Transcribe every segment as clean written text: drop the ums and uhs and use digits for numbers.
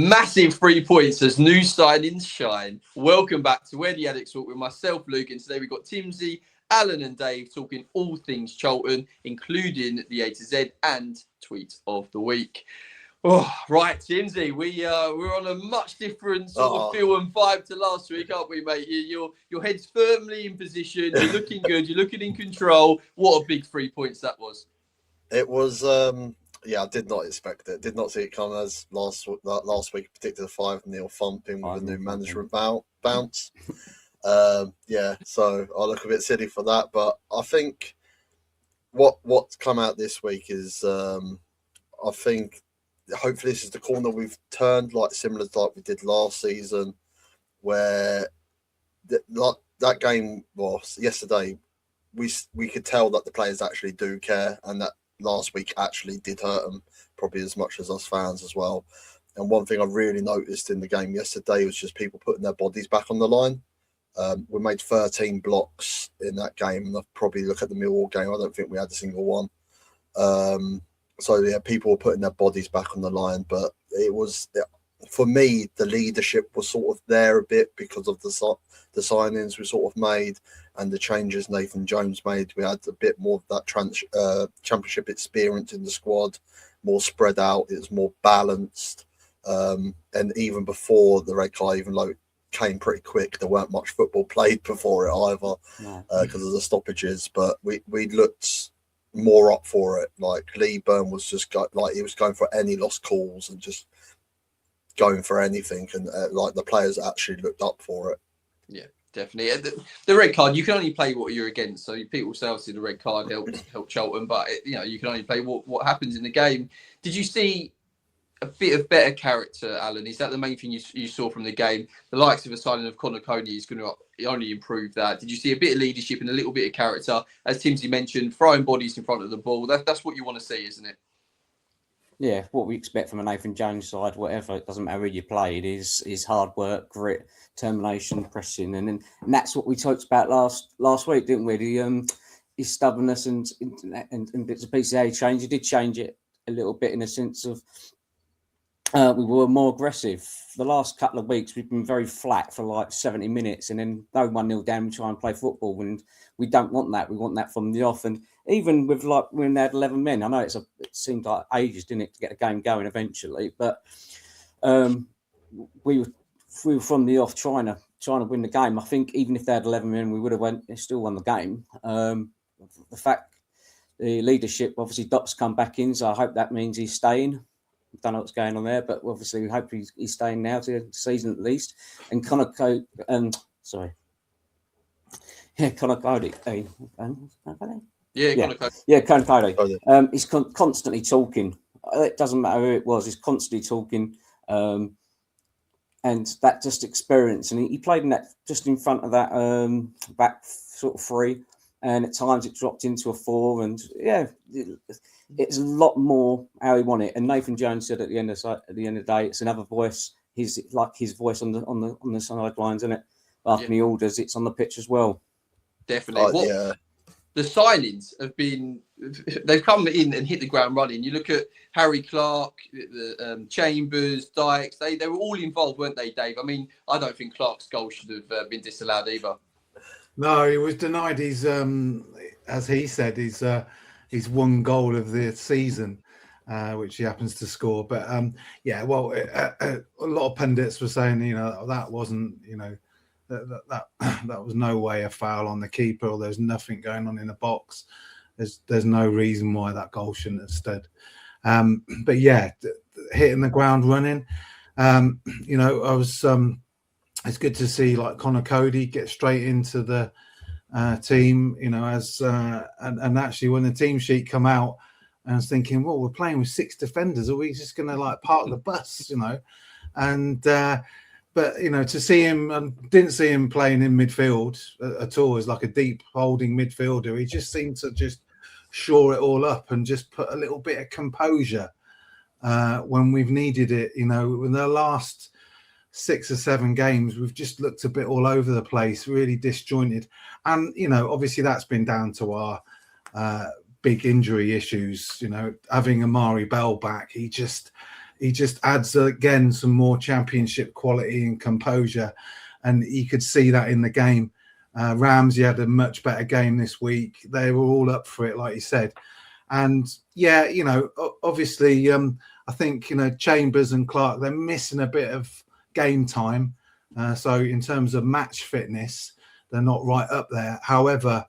Massive 3 points as new signings shine. Welcome back to Where the Addicks Talk with myself, Luke, and today we've got Timsy, Alan and Dave talking all things Charlton, including the A to Z and tweet of the week. Oh, right, Timsy, we're on a much different sort of feel and vibe to last week, aren't we, mate? Your head's firmly in position, you're looking good, you're looking in control. What a big 3 points that was. It was... I did not expect it. Did not see it come as last week, particularly the 5-0 thumping with a new management bounce. So I look a bit silly for that. But I think what's come out this week is I think hopefully this is the corner we've turned, like similar to like we did last season, where that game was yesterday. We could tell that the players actually do care, and that last week actually did hurt them probably as much as us fans as well. And one thing I really noticed in the game yesterday was just people putting their bodies back on the line. We made 13 blocks in that game, and I probably look at the Millwall game, I don't think we had a single one. People were putting their bodies back on the line, but it was, for me, the leadership was sort of there a bit because of the signings we sort of made and the changes Nathan Jones made. We had a bit more of that championship experience in the squad, more spread out. It was more balanced. And even before the red card, even though it came pretty quick, there weren't much football played before it either because of the stoppages. But we looked more up for it. Like Lee Byrne was just he was going for any lost calls and just going for anything, and the players actually looked up for it. Yeah, definitely. The red card, you can only play what you're against. So people say obviously the red card helped Charlton, but you can only play what happens in the game. Did you see a bit of better character, Alan? Is that the main thing you saw from the game? The likes of a signing of Connor Cody is going to only improve that. Did you see a bit of leadership and a little bit of character? As Timsy mentioned, throwing bodies in front of the ball. That's what you want to see, isn't it? Yeah, what we expect from a Nathan Jones side, whatever, it doesn't matter who you played, is hard work, grit, determination, pressing, and that's what we talked about last week, didn't we? His stubbornness and bits and pieces. How he changed, he did change it a little bit in a sense of we were more aggressive. The last couple of weeks we've been very flat for like 70 minutes, and then go 1-0 down, we try and play football, and we don't want that. We want that from the off. And even with when they had 11 men, I know it seemed like ages, didn't it, to get the game going eventually, but we were from the off trying to win the game. I think even if they had 11 men, we would have still won the game. The fact the leadership, obviously Doc's come back in, so I hope that means he's staying. I don't know what's going on there, but obviously we hope he's staying now to the season at least. And Connor Cody, Connor Cody. Connor Cody. He's constantly talking. It doesn't matter who it was. He's constantly talking, and that just experience. And he played in that just in front of that back sort of three, and at times it dropped into a 4. And it's a lot more how he wanted it. And Nathan Jones said at the end of the day, it's another voice. He's like his voice on the sidelines, isn't it? After the orders, it's on the pitch as well. Definitely. The signings they've come in and hit the ground running. You look at Harry Clark, Chambers, Dykes, they were all involved, weren't they, Dave? I mean, I don't think Clark's goal should have been disallowed either. No, he was denied his, as he said, his one goal of the season, which he happens to score. But a lot of pundits were saying, that wasn't, that was no way a foul on the keeper, or there's nothing going on in the box. There's no reason why that goal shouldn't have stood. But hitting the ground running. It's good to see like Connor Cody get straight into the team. And actually when the team sheet come out, I was thinking, well, we're playing with 6 defenders. Are we just going to park the bus? But to see him, I didn't see him playing in midfield at all as like a deep holding midfielder. He just seemed to just shore it all up and just put a little bit of composure when we've needed it. In the last 6 or 7 games, we've just looked a bit all over the place, really disjointed. And, obviously that's been down to our big injury issues. Having Amari Bell back, he just he just adds again some more championship quality and composure, and you could see that in the game. Ramsey had a much better game this week. They were all up for it, like you said. And yeah, you know, obviously, I think, you know, Chambers and Clark, they're missing a bit of game time. So in terms of match fitness, they're not right up there. However,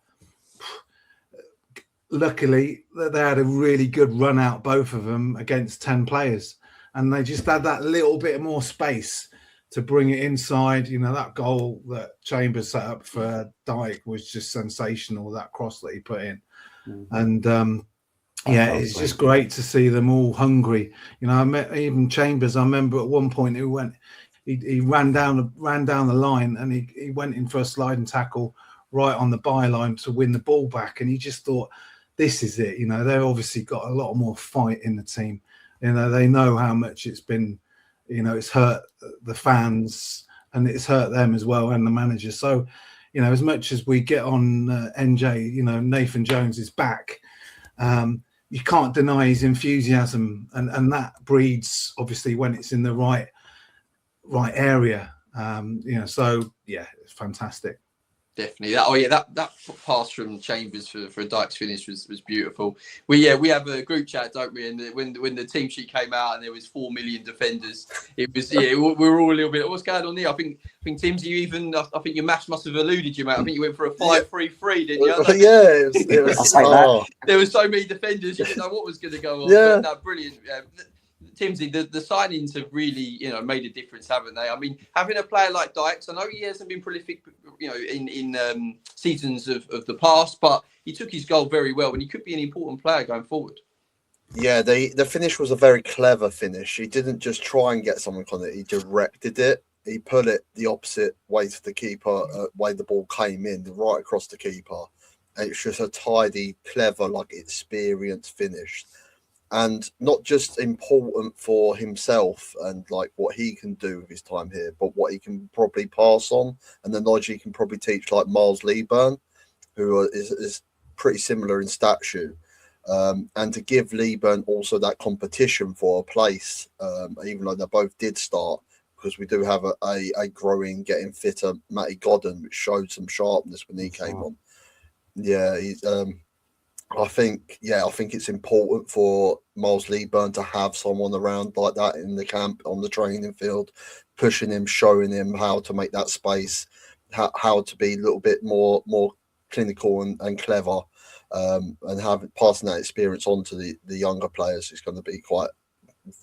luckily, they had a really good run out, both of them, against 10 players. And they just had that little bit more space to bring it inside. You know, that goal that Chambers set up for Dyke was just sensational, that cross that he put in. Mm-hmm. And yeah, it's just great to see them all hungry. You know, I met even Chambers. I remember at one point he ran down the line, and he went in for a sliding tackle right on the byline to win the ball back. And you just thought, this is it. You know, they've obviously got a lot more fight in the team. You know, they know how much it's been, you know, it's hurt the fans and it's hurt them as well, and the manager. So, you know, as much as we get on NJ, you know, Nathan Jones is back. You can't deny his enthusiasm, and that breeds, obviously, when it's in the right area. You know, so yeah, it's fantastic. Definitely. That pass from Chambers for a Dykes finish was beautiful. We have a group chat, don't we? And when the team sheet came out and there was 4 million defenders, it was we were all a little bit, what's going on here? I think Tim's, you even, I think your match must have eluded you, mate. I think you went for a 5-3-3, didn't you? Yeah, it was there were so many defenders, you didn't know what was going to go on. Yeah, but, no, brilliant. Timsy, the signings have really, you know, made a difference, haven't they? I mean, having a player like Dykes, I know he hasn't been prolific, you know, in seasons of the past, but he took his goal very well, and he could be an important player going forward. Yeah, the finish was a very clever finish. He didn't just try and get something on it; he directed it. He put it the opposite way to the keeper, way the ball came in, right across the keeper. And it's just a tidy, clever, like experienced finish. And not just important for himself and like what he can do with his time here, but what he can probably pass on, and the knowledge he can probably teach like Miles Leeburn, who is pretty similar in stature. And to give Leeburn also that competition for a place, even though they both did start, because we do have a growing, getting fitter Matty Godden, which showed some sharpness when he came on. Yeah, he's I think it's important for Miles Leeburn to have someone around like that in the camp, on the training field, pushing him, showing him how to make that space, how to be a little bit more clinical and clever, and passing that experience on to the younger players is going to be quite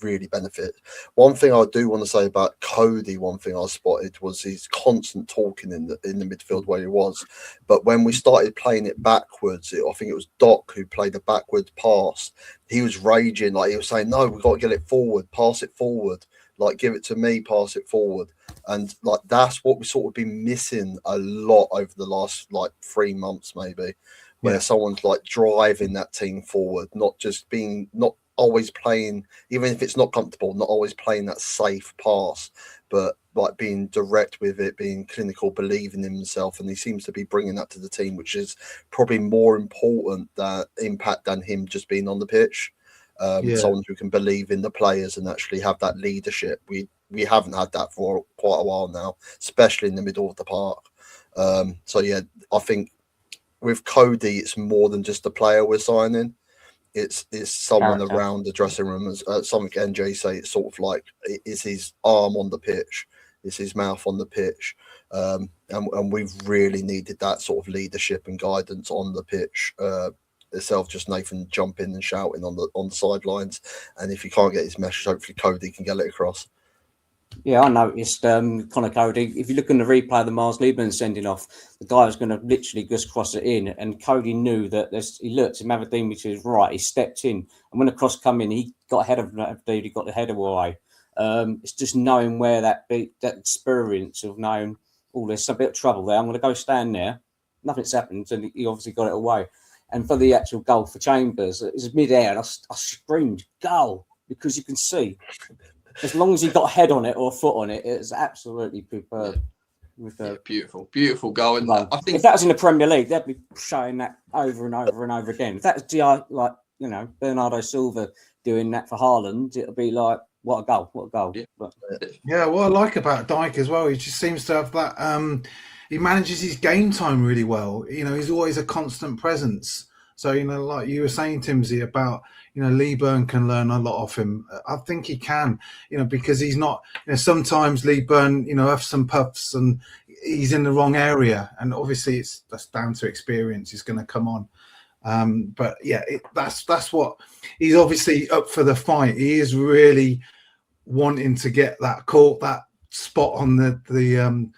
really benefit. One thing I do want to say about Cody, one thing I spotted was his constant talking in the midfield where he was, but when we started playing it backwards, I think it was Doc who played a backward pass. He was raging, like he was saying, "No, we've got to get it forward, pass it forward, like give it to me, pass it forward." And like that's what we sort of been missing a lot over the last like 3 months, maybe, where someone's like driving that team forward, not always playing, even if it's not comfortable, not always playing that safe pass, but like being direct with it, being clinical, believing in himself. And he seems to be bringing that to the team, which is probably more important impact than him just being on the pitch. Someone who can believe in the players and actually have that leadership. We haven't had that for quite a while now, especially in the middle of the park. So yeah, I think with Cody, it's more than just a player we're signing. It's someone around the dressing room, as something NJ say. It's sort of like it's his arm on the pitch, it's his mouth on the pitch, and we've really needed that sort of leadership and guidance on the pitch itself. Just Nathan jumping and shouting on the sidelines, and if you can't get his message, hopefully Cody can get it across. Yeah, I noticed Connor Cody. If you look in the replay of the Miles Lieberman sending off, the guy was going to literally just cross it in, and Cody knew that he looked, Mavadimi to his right, he stepped in, and when the cross come in, he got ahead of Mavadimi, he got the header away. It's just knowing where that experience of knowing, there's a bit of trouble there, I'm going to go stand there. Nothing's happened, and he obviously got it away. And for the actual goal for Chambers, it was mid-air, and I screamed, goal, because you can see, as long as he got a head on it or a foot on it, it's absolutely superb. Beautiful goal. And I think if that was in the Premier League, they'd be showing that over and over and over again. If that was like Bernardo Silva doing that for Haaland, it'll be like, what a goal! What a goal! Yeah. But, Yeah, what I like about Dyke as well, he just seems to have that. He manages his game time really well. He's always a constant presence. So like you were saying, Timsy, about Lee Byrne can learn a lot off him. I think he can, because he's not. Sometimes Lee Byrne, have some puffs and he's in the wrong area, and obviously that's down to experience. He's going to come on. But yeah, that's what he's obviously up for the fight. He is really wanting to get that spot on the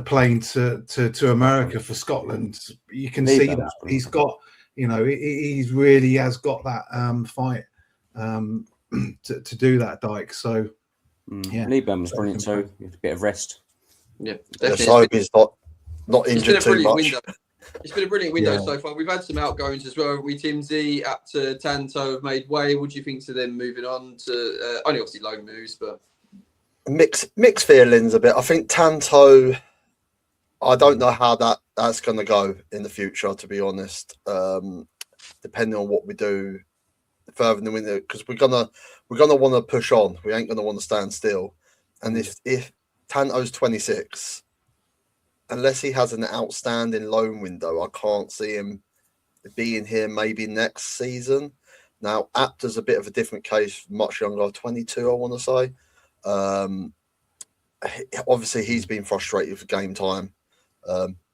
plane to America for Scotland. You can see that he's got, he really has got that fight to do that, Dyke. So yeah, Lee Byrne was brilliant too. A bit of rest. Yeah, Let's hope he's not injured too much. Window. It's been a brilliant window so far. We've had some outgoings as well, haven't we, Timsy? Apter, Tanto have made way. What do you think to them moving on to only obviously loan moves, but mixed feelings a bit. I think Tanto, I don't know how that's going to go in the future, to be honest. Depending on what we do further in the window, because we're gonna want to push on. We ain't gonna want to stand still. And if Tanto's 26, unless he has an outstanding loan window, I can't see him being here maybe next season. Now, Apter's a bit of a different case, much younger, 22, I want to say. Obviously, he's been frustrated with game time.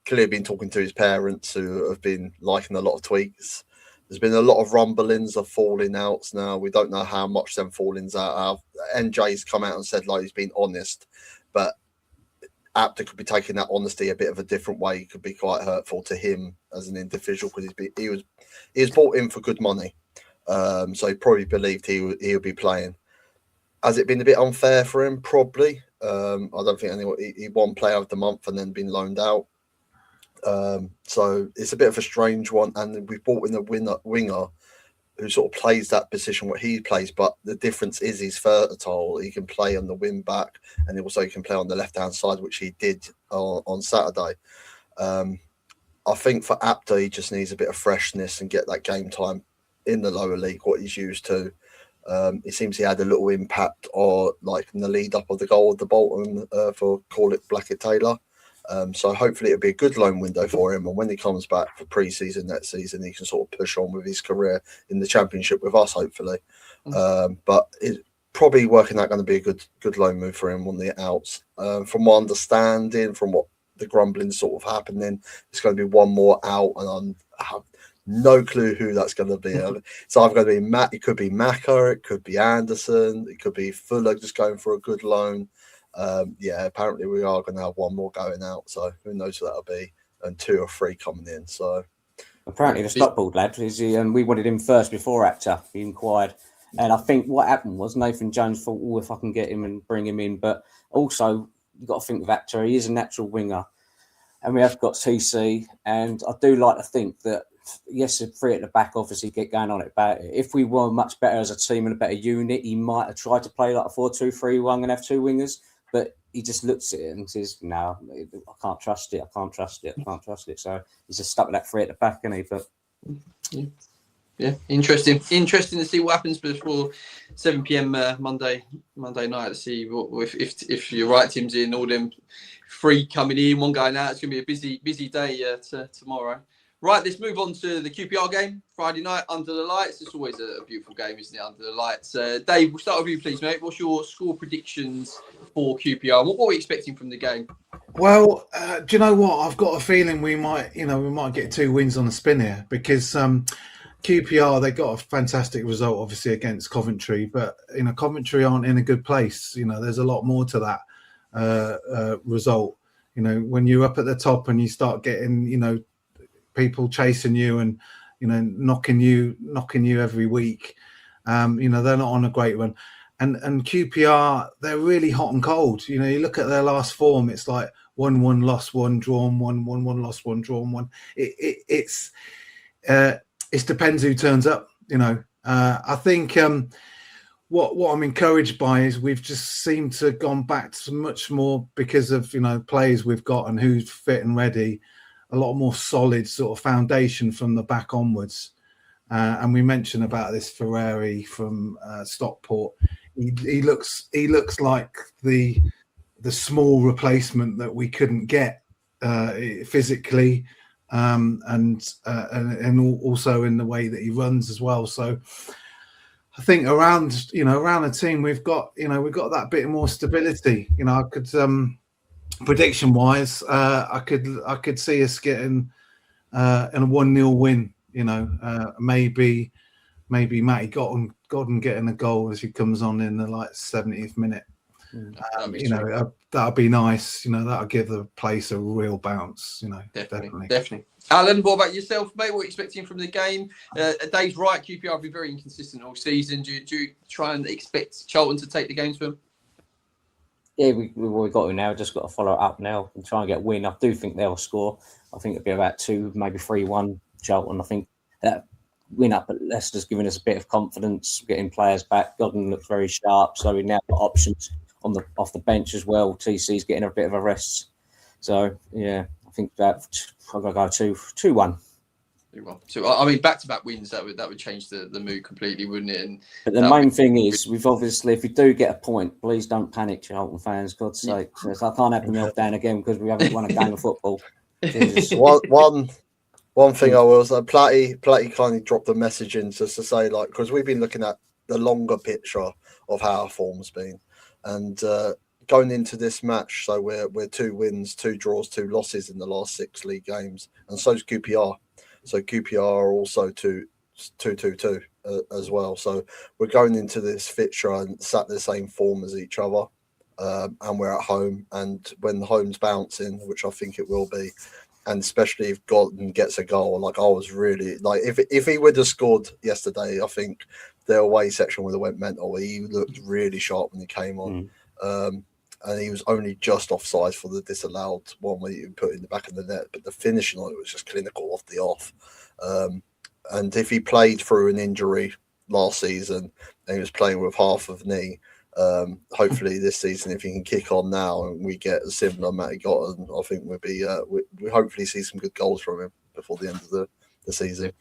Clearly been talking to his parents, who have been liking a lot of tweets. There's been a lot of rumblings of falling outs now. We don't know how much them fallings are. NJ's come out and said like he's been honest, but Apter could be taking that honesty a bit of a different way. It could be quite hurtful to him as an individual, because he was bought in for good money. So he probably believed he would be playing. Has it been a bit unfair for him? Probably. I don't think anyone. He won Player of the Month and then been loaned out. So it's a bit of a strange one. And we've brought in a winger who sort of plays that position what he plays, but the difference is he's versatile. He can play on the wing back, and also he can play on the left hand side, which he did on Saturday. I think for Apter, he just needs a bit of freshness and get that game time in the lower league, what he's used to. It seems he had a little impact, or like in the lead up of the goal of the Bolton for call it Blackett Taylor. So hopefully it'll be a good loan window for him, and when he comes back for pre-season next season, he can sort of push on with his career in the Championship with us, hopefully. But it's probably working out going to be a good loan move for him on the outs. From my understanding, from what the grumbling sort of happening, it's going to be one more out, and I have no clue who that's going to be. So I'm going to be Matt. It could be Macca, it could be Anderson, it could be Fuller just going for a good loan. Apparently we are going to have one more going out, so who knows who that'll be, and 2 or 3 coming in. So apparently the Stockport lad is we wanted him first before Apter. He inquired, and I think what happened was Nathan Jones thought, "Oh, if I can get him and bring him in," but also you've got to think with Apter, he is a natural winger, and we have got TC, and I do like to think that. Yes, a 3 at the back, obviously, get going on it. But if we were much better as a team and a better unit, he might have tried to play like a 4-2-3-1 and have 2 wingers. But he just looks at it and says, "No, I can't trust it. I can't trust it. I can't trust it." So he's just stuck with that 3 at the back, isn't he? But yeah, interesting to see what happens before 7 p.m. Monday night. To see if you're right, Timsy, and all them 3 coming in, 1 going out. It's gonna be a busy day tomorrow. Right, let's move on to the QPR game, Friday night, under the lights. It's always a beautiful game, isn't it, under the lights? Dave, we'll start with you, please, mate. What's your score predictions for QPR? What are we expecting from the game? Well, do you know what? I've got a feeling we might get 2 wins on the spin here, because QPR, they got a fantastic result, obviously, against Coventry, but Coventry aren't in a good place. There's a lot more to that result. When you're up at the top and you start getting, people chasing you and knocking you every week, they're not on a great run, and QPR, they're really hot and cold. You look at their last form, it's like 1-1 lost 1, drawn 1, 1-1 lost 1, drawn 1. It depends who turns up. I think what I'm encouraged by is we've just seemed to have gone back to much more, because of players we've got and who's fit and ready. A lot more solid sort of foundation from the back onwards. And we mentioned about this Ferrari from Stockport. he looks like the small replacement that we couldn't get physically, and also in the way that he runs as well. So I think around the team we've got that bit more stability. I could prediction wise, I could see us getting in a 1-0 win. Maybe Matty Godden getting a goal as he comes on in the 70th minute. That'll be nice. That'll give the place a real bounce. Definitely. Alan, what about yourself, mate? What are you expecting from the game? Dave's right. QPR have been very inconsistent all season. Do you try and expect Charlton to take the game to them? Yeah, we've got to now. Just got to follow it up now and try and get a win. I do think they'll score. I think it'll be about 2, maybe 3-1 Charlton. I think that win up at Leicester's giving us a bit of confidence, getting players back. Godden looks very sharp, so we now got options off the bench as well. TC's getting a bit of a rest. So yeah, I think that I'm gonna go 2-1. So I mean, back-to-back wins that would change the mood completely, wouldn't it? But the main thing is, we've obviously, if we do get a point, please don't panic, Charlton fans. God's sake, I can't have the meltdown again because we haven't won a game of football. One thing I will say, Platty kindly dropped a message in just to say, because we've been looking at the longer picture of how our form's been, and going into this match, so we're 2 wins, 2 draws, 2 losses in the last 6 league games, and so's QPR. So QPR are also 2-2-2 as well. So we're going into this fixture and sat the same form as each other, and we're at home. And when the home's bouncing, which I think it will be, and especially if Godden gets a goal, I was really if he would have scored yesterday, I think the away section would have went mental. He looked really sharp when he came on. And he was only just offside for the disallowed one where you put in the back of the net, but the finishing on it was just clinical off the off. And if he played through an injury last season and he was playing with half of knee, hopefully this season, if he can kick on now and we get a similar Matty Godden, I think we hopefully see some good goals from him before the end of the season.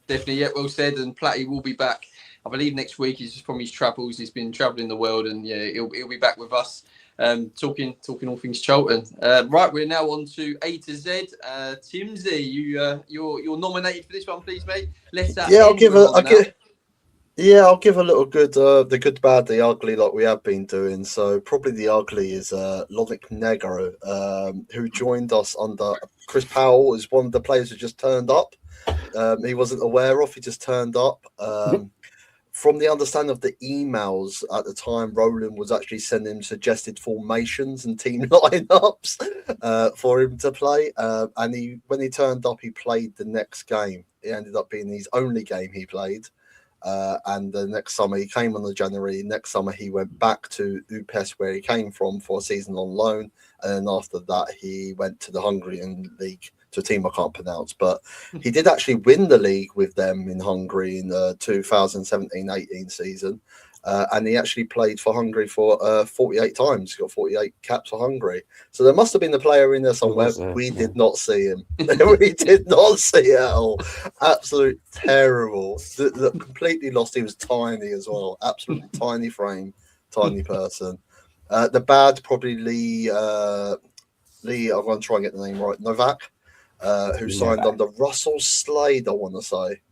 Definitely, yeah, well said. And Platty will be back, I believe, next week. He's just from his travels. He's been travelling the world, and yeah, he'll be back with us. Talking all things Charlton. Right, we're now on to A to Z. Timsy, you're nominated for this one, please, mate. I'll give a little good, the good, bad, the ugly, like we have been doing. So probably the ugly is Lovic Negro, who joined us under Chris Powell, is one of the players who just turned up. He wasn't aware of. He just turned up. From the understanding of the emails at the time, Roland was actually sending suggested formations and team lineups for him to play. And when he turned up, he played the next game. It ended up being his only game he played. And the next summer, he came on the January. Next summer, he went back to UPES, where he came from, for a season on loan. And then after that, he went to the Hungarian league, to a team I can't pronounce, but he did actually win the league with them in Hungary in the 2017-18 season, and he actually played for Hungary for 48 times. He got 48 caps for Hungary, so there must have been a player in there somewhere. We did not see him. We did not see it at all. Absolute terrible. Completely lost. He was tiny as well. Absolutely tiny frame, tiny person. The bad, probably Lee. I'm going to try and get the name right. Novak. Who signed under Russell Slade, I want to say.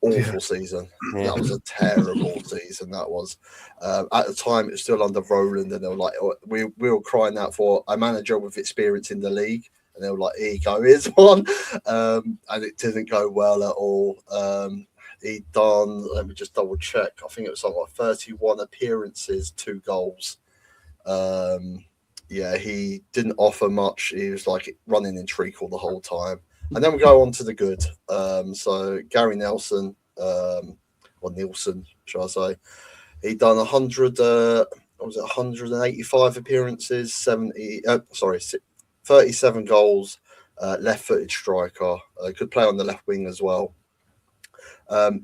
Awful season. That was a terrible season. That was. At the time, it was still under Roland, and they were like, we were crying out for a manager with experience in the league, and they were like, here you go, here's one. And it didn't go well at all. He'd done, let me just double check, I think it was something like 31 appearances, 2 goals. Yeah, he didn't offer much. He was like running in treacle the whole time. And then we go on to the good. So Gary Nelson, or Nielsen, shall I say, he'd done 185 appearances, 37 goals, left-footed striker. Could play on the left wing as well.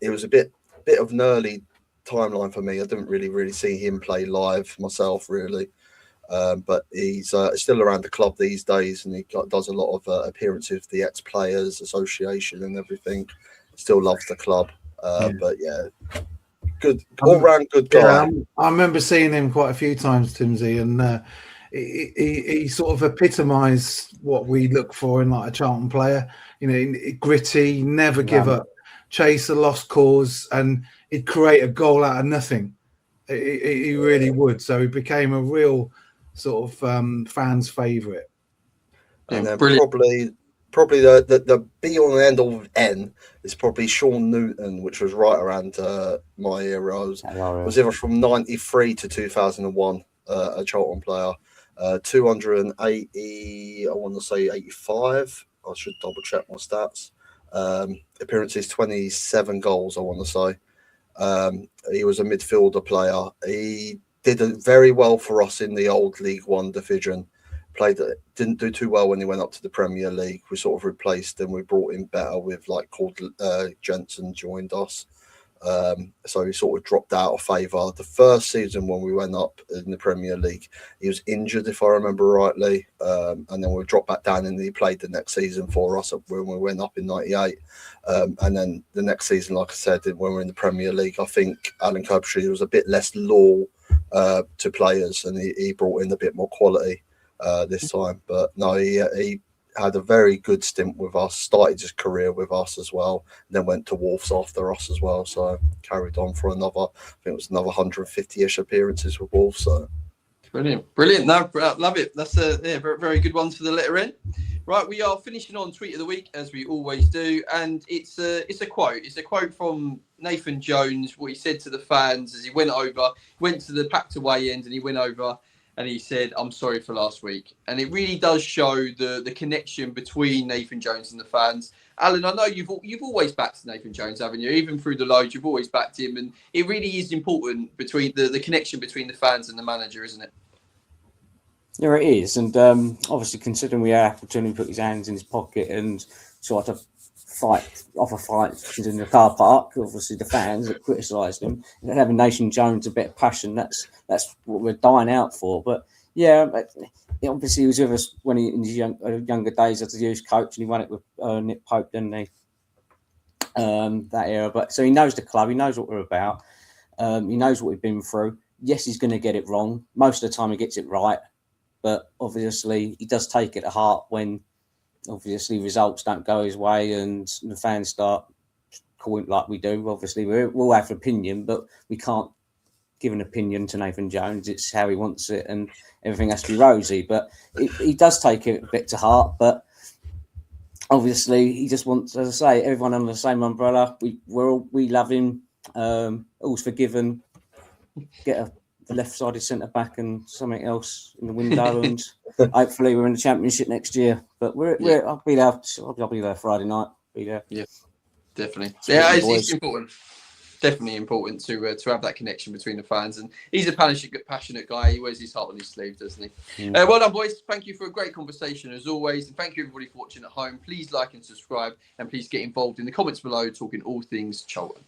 It was a bit of an early timeline for me. I didn't really see him play live myself, really. But he's still around the club these days, and he does a lot of appearances with the ex-players association and everything. Still loves the club. But yeah, good, all round good guy. Yeah, I remember seeing him quite a few times, Timsy, and he sort of epitomised what we look for in like a Charlton player. You know, gritty, never give up, chase a lost cause, and he'd create a goal out of nothing. He really would. So he became a real sort of fans' favourite. And then Brilliant. probably the be on the end of N is probably Sean Newton, which was right around my era. Was either from 93 to 2001, a Charlton player. 280, I want to say 85. I should double check my stats. Appearances, 27 goals, I want to say. He was a midfielder player. He did very well for us in the old League One division. Didn't do too well when he went up to the Premier League. We sort of replaced him. We brought him better with Jensen joined us. So he sort of dropped out of favour. The first season when we went up in the Premier League, he was injured, if I remember rightly. And then we dropped back down and he played the next season for us when we went up in 98. And then the next season, like I said, when we were in the Premier League, I think Alan Kirkbride was a bit less loyal to players and he brought in a bit more quality this time. But no, he had a very good stint with us, started his career with us as well, and then went to Wolves after us as well. So carried on for another, I think it was another 150-ish appearances with Wolves. So Brilliant. No, love it. That's a very, very good one for the letter N. Right, we are finishing on Tweet of the Week, as we always do, and it's a quote. It's a quote from Nathan Jones, what he said to the fans as he went to the packed away end, and he went over and he said, "I'm sorry for last week." And it really does show the connection between Nathan Jones and the fans. Alan, I know you've always backed Nathan Jones, haven't you? Even through the loads, you've always backed him, and it really is important between the connection between the fans and the manager, isn't it? Yeah, it is, and obviously considering we had opportunity to put his hands in his pocket and sort of fight in the car park, obviously the fans that criticised him, and having Nathan Jones a bit of passion, that's what we're dying out for. But yeah, obviously he was with us when he in his younger days as a youth coach, and he won it with Nick Pope, didn't he? That era, but so he knows the club, he knows what we're about, he knows what we've been through. Yes, he's going to get it wrong. Most of the time, he gets it right. But obviously, he does take it to heart when, obviously, results don't go his way and the fans start calling like we do. Obviously, we'll have an opinion, but we can't give an opinion to Nathan Jones. It's how he wants it, and everything has to be rosy. But he does take it a bit to heart. But obviously, he just wants, as I say, everyone under the same umbrella. We love him. All's forgiven. Get a left-sided centre back and something else in the window, and hopefully we're in the Championship next year. But I'll be there. I'll be there Friday night. Be there. Yeah, definitely. It's important. Definitely important to have that connection between the fans, and he's a passionate guy. He wears his heart on his sleeve, doesn't he? Well done, boys. Thank you for a great conversation as always, and thank you everybody for watching at home. Please like and subscribe, and please get involved in the comments below, talking all things Charlton.